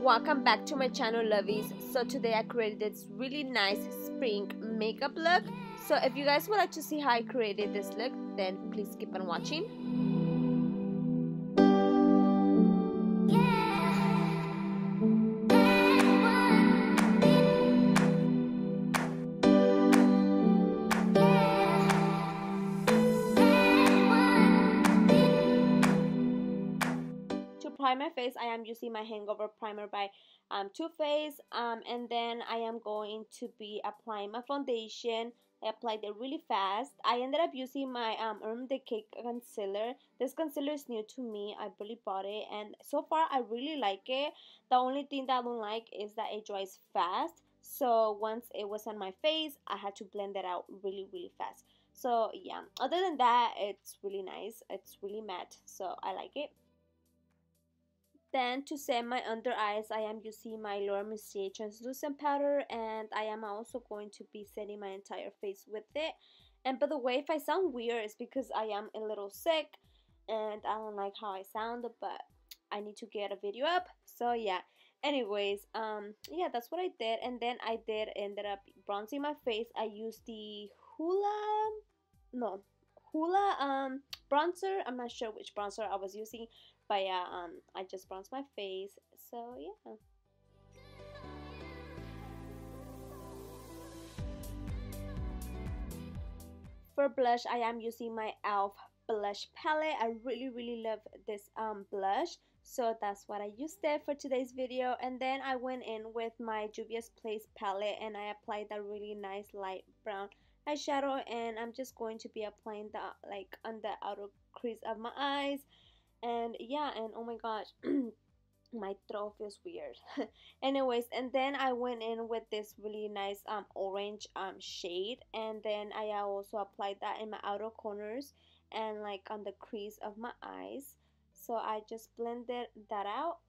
Welcome back to my channel, lovies. So today I created this really nice spring makeup look. So if you guys would like to see how I created this look, then please keep on watching. To prime my face, I am using my Hangover Primer by Too Faced, and then I am going to be applying my foundation. I applied it really fast. I ended up using my Urban Decay concealer. This concealer is new to me. I really bought it, and so far I really like it. The only thing that I don't like is that it dries fast. So once it was on my face, I had to blend it out really fast. So yeah, other than that, it's really nice. It's really matte, so I like it. Then to set my under eyes, I am using my Laura Mercier translucent powder, and I am also going to be setting my entire face with it. And by the way, if I sound weird, it's because I am a little sick and I don't like how I sound, but I need to get a video up. So yeah. Anyways, yeah, that's what I did, and then I did ended up bronzing my face. I used the no, Hoola bronzer. I'm not sure which bronzer I was using, but yeah, I just bronzed my face. So yeah. For blush, I am using my e.l.f. blush palette. I really love this blush, so that's what I used there for today's video. And then I went in with my Juvia's Place palette and I applied that really nice light brown eyeshadow, and I'm just going to be applying that like on the outer crease of my eyes. And yeah, and oh my gosh, my throat feels weird. Anyways, and then I went in with this really nice orange shade, and then I also applied that in my outer corners and like on the crease of my eyes. So I just blended that out.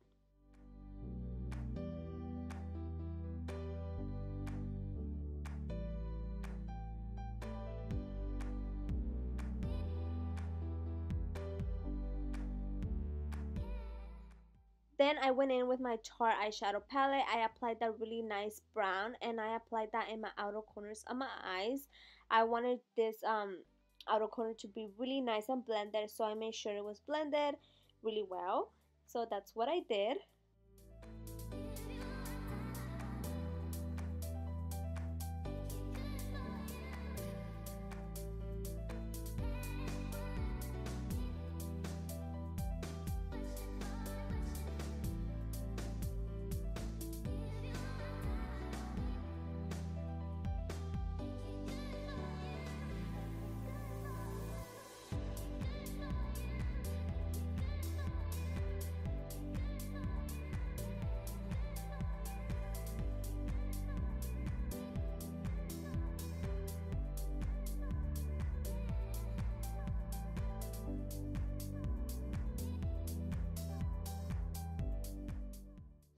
Then I went in with my Tarte eyeshadow palette. I applied that really nice brown and I applied that in my outer corners of my eyes. I wanted this outer corner to be really nice and blended, so I made sure it was blended really well. So that's what I did.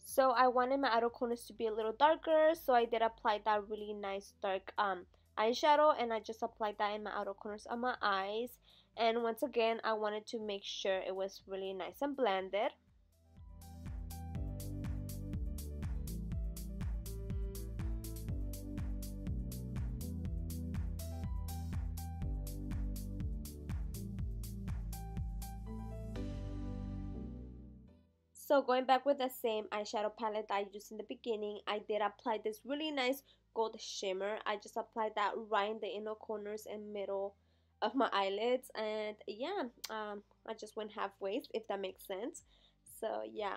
So I wanted my outer corners to be a little darker, so I did apply that really nice dark eyeshadow, and I just applied that in my outer corners of my eyes. And once again, I wanted to make sure it was really nice and blended. So going back with the same eyeshadow palette that I used in the beginning, I did apply this really nice gold shimmer. I just applied that right in the inner corners and middle of my eyelids, and yeah, I just went halfway, if that makes sense. So yeah.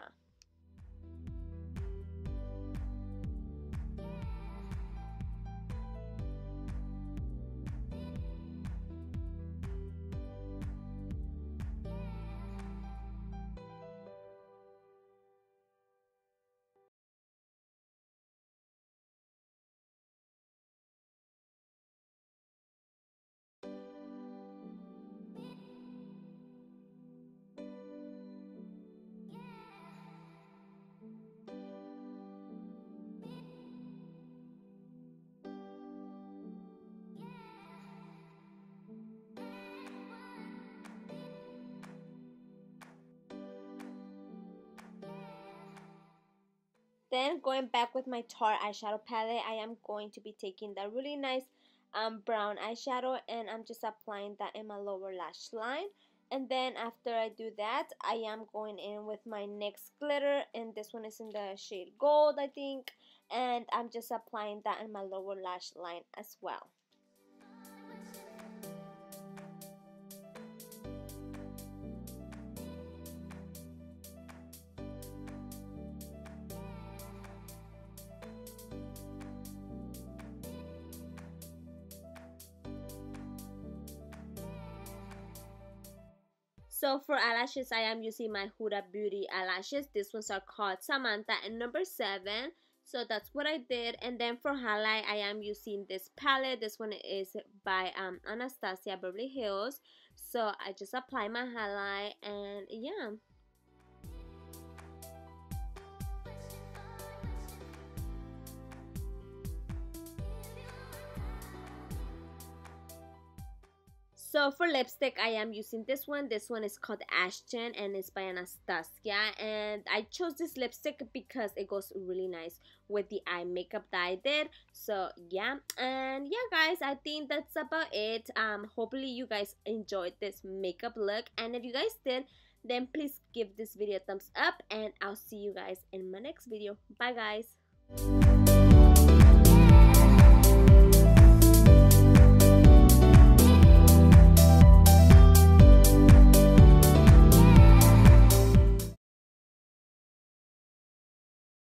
Then going back with my Tarte eyeshadow palette, I am going to be taking that really nice brown eyeshadow, and I'm just applying that in my lower lash line. And then after I do that, I am going in with my NYX glitter, and this one is in the shade gold, I think, and I'm just applying that in my lower lash line as well. So for eyelashes, I am using my Huda Beauty eyelashes. These ones are called Samantha and number 7. So that's what I did. And then for highlight, I am using this palette. This one is by Anastasia Beverly Hills. So I just apply my highlight, and yeah. So for lipstick, I am using this one. This one is called Ashton, and it's by Anastasia. And I chose this lipstick because it goes really nice with the eye makeup that I did. So yeah, and yeah guys, I think that's about it. Hopefully you guys enjoyed this makeup look, and if you guys did, then please give this video a thumbs up, and I'll see you guys in my next video. Bye guys.